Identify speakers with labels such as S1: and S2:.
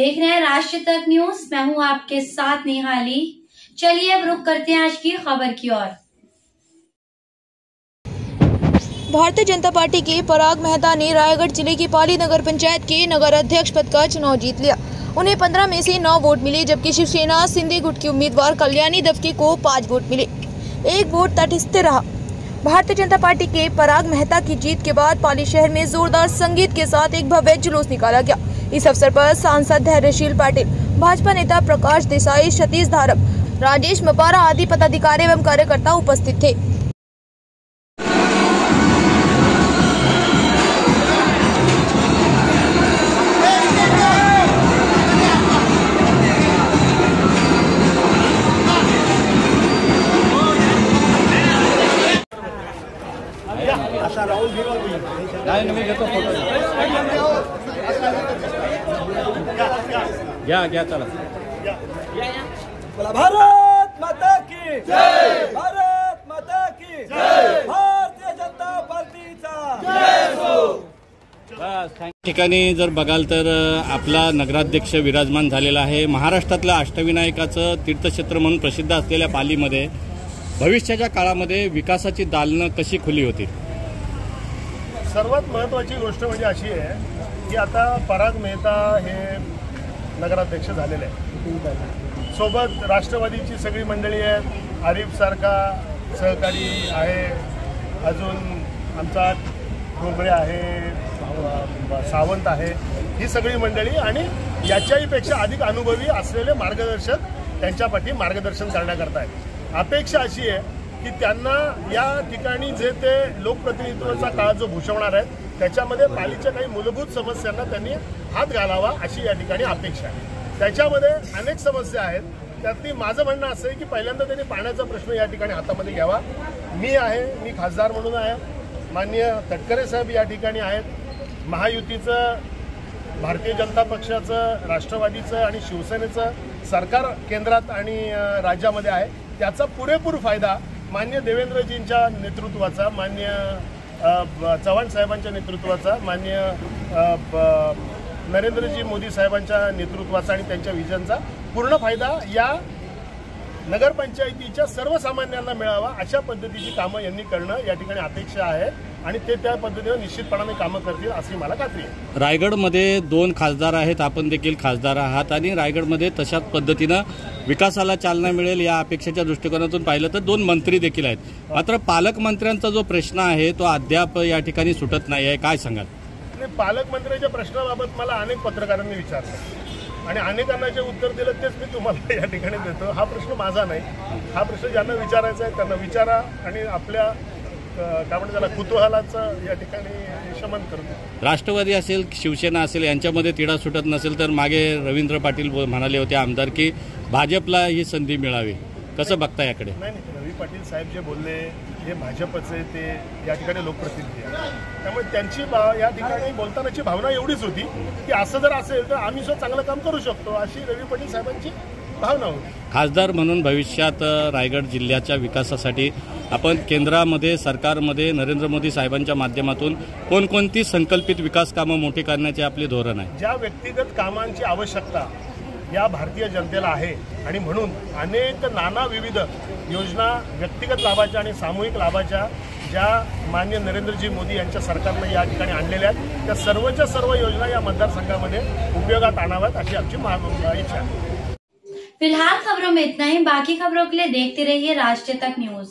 S1: देख रहे हैं राष्ट्र तक न्यूज। मैं हूं आपके साथ निहाली। चलिए अब रुक करते हैं आज की खबर की ओर।
S2: भारतीय जनता पार्टी के पराग मेहता ने रायगढ़ जिले की पाली नगर पंचायत के नगर अध्यक्ष पद का चुनाव जीत लिया। उन्हें 15 में से 9 वोट मिले, जबकि शिवसेना सिंधी गुट की उम्मीदवार कल्याणी दफ्ती को 5 वोट मिले। 1 वोट तटस्थ रहा। भारतीय जनता पार्टी के पराग मेहता की जीत के बाद पाली शहर में जोरदार संगीत के साथ एक भव्य जुलूस निकाला गया। इस अवसर पर सांसद धैर्यशील पाटिल, भाजपा नेता प्रकाश देसाई, सतीश धारप, राजेश मपारा आदि पदाधिकारी एवं कार्यकर्ता उपस्थित थे।
S3: घ्या चला।
S4: भारत माता की जय, भारत माता की जय, भारतीय जनता पार्टीचा जय हो।
S3: बस ठिकाणी जर बघाल तर आपला नगराध्यक्ष विराजमान झालेला आहे। महाराष्ट्रातल्या अष्टविनायकाचं तीर्थक्षेत्र म्हणून प्रसिद्ध असलेल्या पालीमध्ये भविष्याच्या काळामध्ये विकासाची दालनं कशी खुली होती?
S5: सर्वात महत्त्वाची गोष्ट म्हणजे अशी आहे की आता पराग मेहता हे नगराध्यक्ष झालेले आहे। सोबत राष्ट्रवादीची सगळी मंडळी आहेत, आरिफ सारखा सहकारी आहे, अजून आमचा डोंगरे आहे, सावंत आहे, ही सगळी मंडळी आणि याच्याही पेक्षा अधिक अनुभवी असलेले मार्गदर्शक त्यांच्या पाठी मार्गदर्शन करण्याकरता आहेत। अपेक्षा अशी आहे की त्यांना या ठिकाणी जे ते लोकप्रतिनिधित्वाचा काळ जो भूषवणार आहे त्याच्यामध्ये पालीच्या काही मूलभूत समस्यांना त्यांनी हात घालावा अशी या ठिकाणी अपेक्षा आहे। त्याच्यामध्ये अनेक समस्या आहेत, त्यातली माझं म्हणणं असं आहे की पहिल्यांदा त्यांनी पाण्याचा प्रश्न या ठिकाणी हातामध्ये घ्यावा। मी खासदार म्हणून आहे, माननीय तटकरे साहेब या ठिकाणी आहेत, महायुतीचं, भारतीय जनता पक्षाचं, राष्ट्रवादीचं आणि शिवसेनेचं सरकार केंद्रात आणि राज्यामध्ये आहे, त्याचा पुरेपूर फायदा माननीय देवेंद्रजींच्या नेतृत्वाचा, माननीय चव्हाण साहेबांच्या नेतृत्वाचा, माननीय नरेंद्रजी मोदी साहेबांच्या नेतृत्वाचा आणि त्यांच्या विजनचा पूर्ण फायदा या नगरपंचायतीच्या सर्वसामान्यांना मिळावा अशा पद्धतीची कामं यांनी करणं या ठिकाणी अपेक्षा आहे आणि ते त्या पद्धतीने निश्चितपणाने कामं करतील अशी मला खात्री आहे।
S3: रायगडमध्ये 2 खासदार आहेत, आपण देखील खासदार आहात आणि रायगडमध्ये तशाच पद्धतीनं विकासाला चालना मिळेल या अपेक्षेच्या दृष्टिकोनातून पाहिलं तर 2 मंत्री देखील आहेत। मात्र पालकमंत्र्यांचा जो प्रश्न आहे तो अद्याप या ठिकाणी सुटत नाही आहे, काय सांगाल?
S5: पालकमंत्र्यांच्या प्रश्नाबाबत मला अनेक पत्रकारांनी विचारलं आणि अनेकांना जे उत्तर दिलं तेच मी तुम्हाला या ठिकाणी देतो। हा प्रश्न माझा नाही, हा प्रश्न ज्यांना विचारायचा आहे त्यांना विचारा आणि आपल्या काय म्हणतात त्याला कुतूहलाचं या ठिकाणी शमन करतो।
S3: राष्ट्रवादी असेल, शिवसेना असेल, यांच्यामध्ये तिढा सुटत नसेल तर मागे रवींद्र पाटील म्हणाले होते आमदार की भाजपला ही संधी मिळावी, कसं बघता याकडे?
S5: नाही, रवी पाटील साहेब जे बोलले हे भाजपचे ते या ठिकाणी लोकप्रतिनिधी आहे, त्यामुळे त्यांची या ठिकाणी बोलतानाची भावना एवढीच होती की असं जर असेल तर आम्ही सुद्धा चांगलं काम करू शकतो अशी रवी पाटील साहेबांची भावना होती।
S3: खासदार म्हणून भविष्यात रायगड जिल्ह्याच्या विकासासाठी आपण केंद्रामध्ये, सरकारमध्ये नरेंद्र मोदी साहेबांच्या माध्यमातून कोणकोणती संकल्पित विकास कामं मोठी करण्याचे आपले धोरण आहे?
S5: ज्या व्यक्तिगत कामांची आवश्यकता या भारतीय जनतेला आहे आणि म्हणून अनेक नाना विविध योजना व्यक्तिगत लाभाच्या आणि सामूहिक लाभाच्या ज्या माननीय नरेंद्रजी मोदी यांच्या सरकारने या ठिकाणी आणलेल्या आहेत त्या सर्वच्या सर्व योजना या मतदारसंघामध्ये उपयोगात आणाव्यात अशी आमची इच्छा आहे।
S1: फिलहाल खबरों में इतना ही। बाकी खबरों के लिए देखते रहिए राष्ट्र तक न्यूज।